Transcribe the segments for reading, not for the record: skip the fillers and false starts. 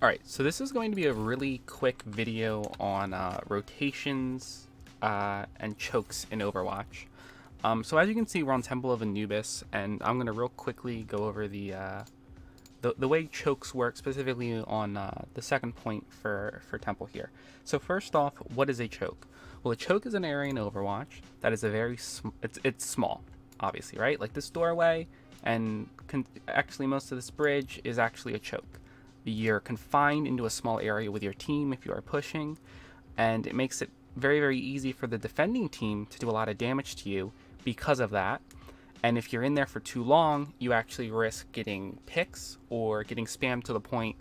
Alright, so this is going to be a really quick video on rotations and chokes in Overwatch. So as you can see, we're on Temple of Anubis, and I'm going to real quickly go over the way chokes work, specifically on the second point for Temple here. So first off, what is a choke? Well, a choke is an area in Overwatch that is a it's small, obviously, right? Like this doorway, and actually most of this bridge is actually a choke. You're confined into a small area with your team if you are pushing, and it makes it very, very easy for the defending team to do a lot of damage to you because of that. And if you're in there for too long, you actually risk getting picks or getting spammed to the point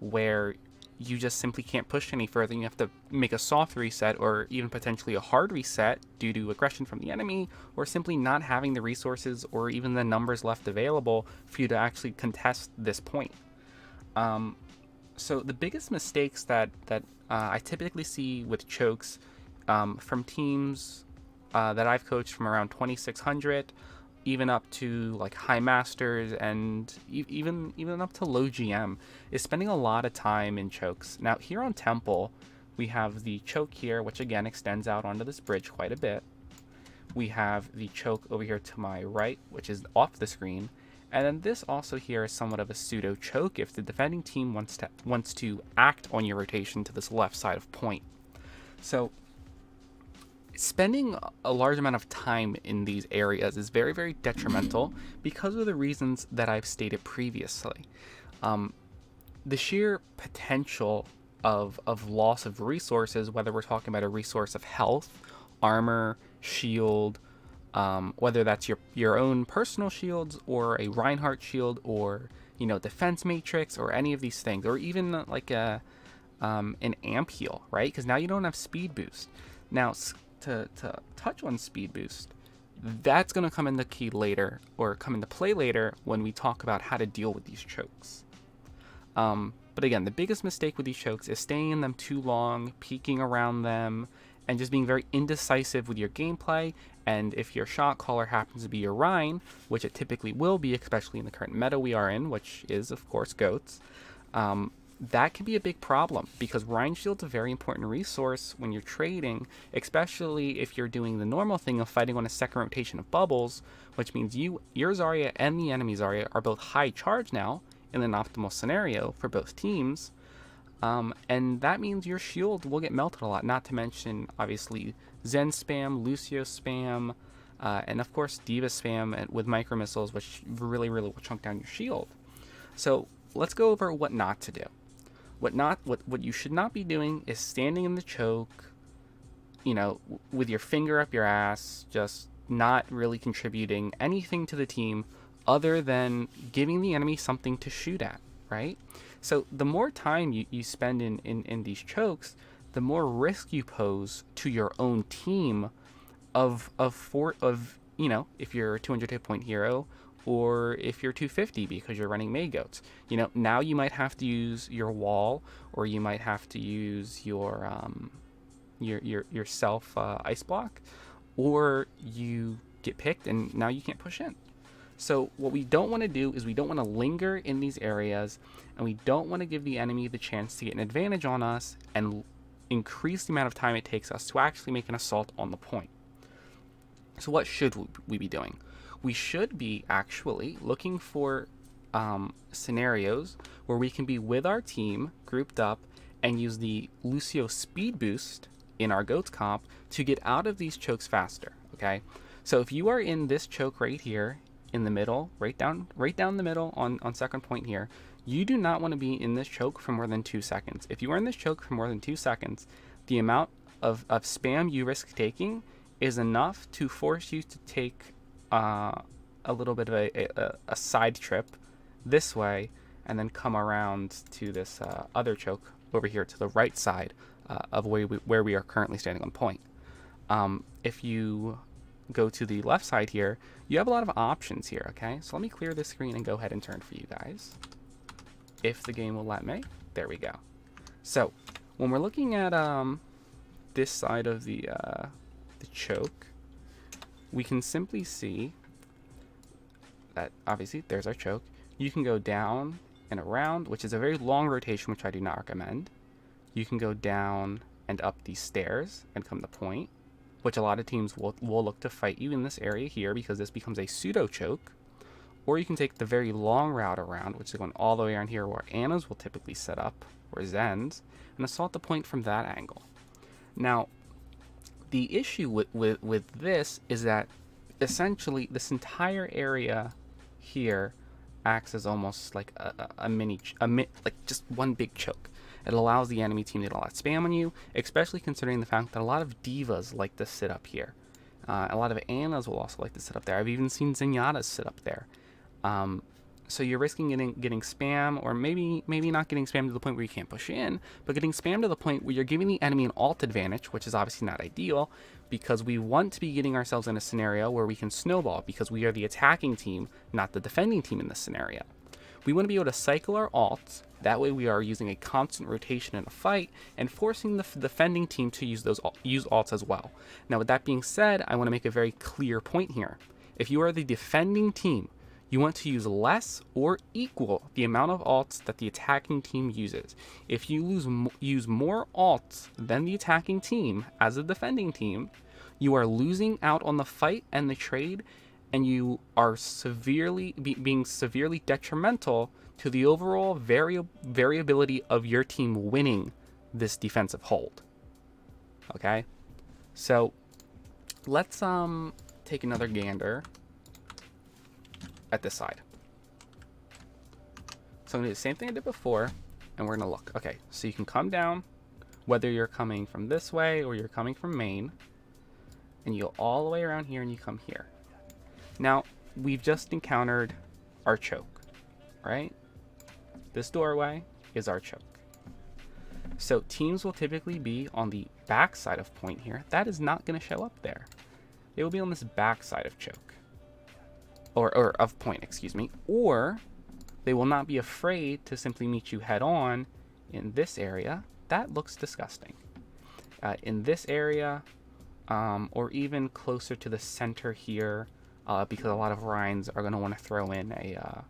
where you just simply can't push any further. You have to make a soft reset or even potentially a hard reset due to aggression from the enemy, or simply not having the resources or even the numbers left available for you to actually contest this point. So the biggest mistakes that I typically see with chokes from teams that I've coached from around 2600 even up to like high masters and even up to low GM is spending a lot of time in chokes. Now here on Temple, we have the choke here, which again extends out onto this bridge quite a bit. We have the choke over here to my right, which is off the screen. And then this also here is somewhat of a pseudo choke if the defending team wants to act on your rotation to this left side of point. So spending a large amount of time in these areas is very, very detrimental because of the reasons that I've stated previously. The sheer potential of loss of resources, whether we're talking about a resource of health, armor, shield, whether that's your own personal shields or a Reinhardt shield, or defense matrix, or any of these things, or even like an amp heal, right? Because now you don't have speed boost. Now to touch on speed boost, that's going to come into key later, or come into play later when we talk about how to deal with these chokes. But again, the biggest mistake with these chokes is staying in them too long, peeking around them, and just being very indecisive with your gameplay. And if your shot caller happens to be your Rein, which it typically will be, especially in the current meta we are in, which is of course goats, that can be a big problem, because Rein Shield's a very important resource when you're trading, especially if you're doing the normal thing of fighting on a second rotation of bubbles, which means your Zarya and the enemy Zarya are both high charge now in an optimal scenario for both teams. And that means your shield will get melted a lot, not to mention, obviously, Zen spam, Lucio spam, and of course D.Va spam with micro missiles, which really, really will chunk down your shield. So let's go over what not to do. What you should not be doing is standing in the choke, with your finger up your ass, just not really contributing anything to the team other than giving the enemy something to shoot at, right? So the more time you spend in these chokes, the more risk you pose to your own team of if you're a 200 hit point hero, or if you're 250 because you're running May Goats. Now you might have to use your wall, or you might have to use your self ice block, or you get picked and now you can't push in. So what we don't want to do is we don't want to linger in these areas, and we don't want to give the enemy the chance to get an advantage on us and increase the amount of time it takes us to actually make an assault on the point. So what should we be doing? We should be actually looking for scenarios where we can be with our team grouped up and use the Lucio speed boost in our GOATS comp to get out of these chokes faster, okay? So if you are in this choke right here, in the middle, right down the middle on second point here, you do not want to be in this choke for more than 2 seconds. If you are in this choke for more than 2 seconds, the amount of spam you risk taking is enough to force you to take a little bit of a side trip this way, and then come around to this other choke over here to the right side of where we are currently standing on point. If you go to the left side here, you have a lot of options here, okay? So let me clear this screen and go ahead and turn for you guys, if the game will let me. There we go. So when we're looking at this side of the choke, we can simply see that obviously there's our choke. You can go down and around, which is a very long rotation, which I do not recommend. You can go down and up these stairs and come to point, which a lot of teams will look to fight you in this area here because this becomes a pseudo choke. Or you can take the very long route around, which is going all the way around here where Ana's will typically set up, or Zen's, and assault the point from that angle. Now, the issue with this is that essentially this entire area here acts as almost like like just one big choke. It allows the enemy team to get a lot of spam on you, especially considering the fact that a lot of divas like to sit up here. A lot of Anas will also like to sit up there. I've even seen Zenyatta's sit up there. So you're risking getting spam, or maybe not getting spam to the point where you can't push in, but getting spam to the point where you're giving the enemy an ult advantage, which is obviously not ideal, because we want to be getting ourselves in a scenario where we can snowball, because we are the attacking team, not the defending team in this scenario. We want to be able to cycle our ults, that way we are using a constant rotation in a fight, and forcing the defending team to use ults as well. Now with that being said, I want to make a very clear point here. If you are the defending team, you want to use less or equal the amount of ults that the attacking team uses. If you use more ults than the attacking team as a defending team, you are losing out on the fight and the trade, and you are being severely detrimental to the overall variability of your team winning this defensive hold. Okay, so let's take another gander at this side. So I'm gonna do the same thing I did before, and we're gonna look. Okay, so you can come down, whether you're coming from this way or you're coming from main, and you go all the way around here and you come here. Now, we've just encountered our choke, right? This doorway is our choke. So teams will typically be on the back side of point here. That is not gonna show up there. They will be on this back side of choke. Or of point, excuse me, or they will not be afraid to simply meet you head on in this area. That looks disgusting. In this area, or even closer to the center here, because a lot of Rhines are going to want to throw in a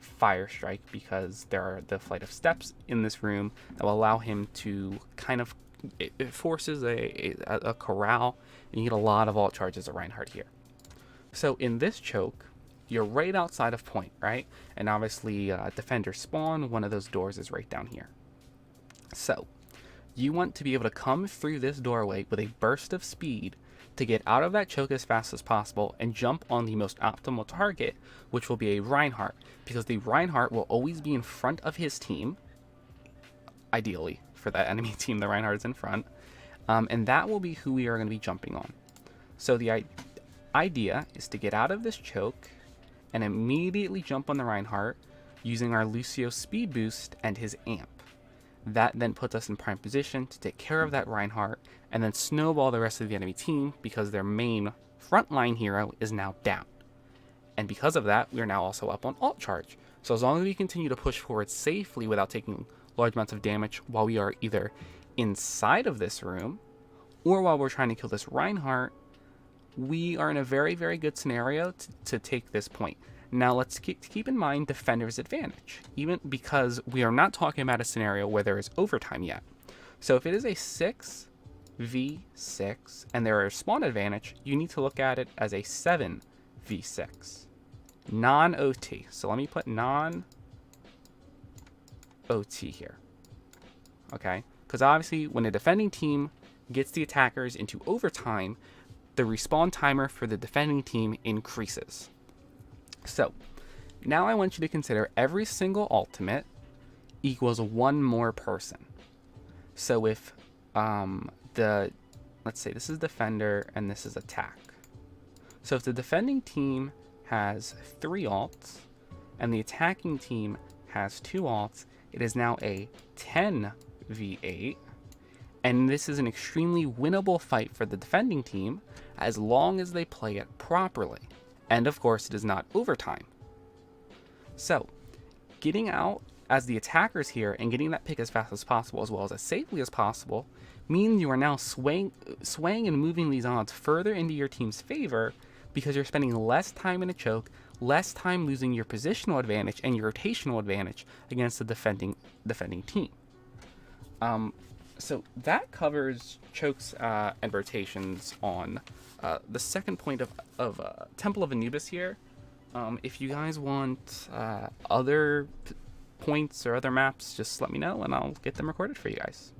fire strike, because there are the flight of steps in this room that will allow him to kind of, it forces a corral, and you get a lot of ult charges at Reinhardt here. So in this choke, you're right outside of point, right? And obviously defender spawn, one of those doors is right down here. So you want to be able to come through this doorway with a burst of speed to get out of that choke as fast as possible and jump on the most optimal target, which will be a Reinhardt, because the Reinhardt will always be in front of his team. Ideally, for that enemy team, the Reinhardt is in front. And that will be who we are going to be jumping on. So the idea is to get out of this choke and immediately jump on the Reinhardt using our Lucio speed boost and his amp. That then puts us in prime position to take care of that Reinhardt and then snowball the rest of the enemy team, because their main frontline hero is now down. And because of that, we are now also up on ult charge. So as long as we continue to push forward safely without taking large amounts of damage while we are either inside of this room or while we're trying to kill this Reinhardt, we are in a very, very good scenario to take this point. Now let's keep in mind defender's advantage, even because we are not talking about a scenario where there is overtime yet. So if it is a 6v6 and there is spawn advantage, you need to look at it as a 7v6, non-OT. So let me put non-OT here, okay? Because obviously when a defending team gets the attackers into overtime, the respawn timer for the defending team increases. So now I want you to consider every single ultimate equals one more person. So if let's say this is defender and this is attack. So if the defending team has 3 ults and the attacking team has 2 ults, it is now a 10v8. And this is an extremely winnable fight for the defending team as long as they play it properly. And of course, it is not overtime. So, getting out as the attackers here and getting that pick as fast as possible as well as safely as possible means you are now swaying and moving these odds further into your team's favor, because you're spending less time in a choke, less time losing your positional advantage and your rotational advantage against the defending team. So that covers chokes and rotations on the second point of Temple of Anubis here. If you guys want other points or other maps, just let me know and I'll get them recorded for you guys.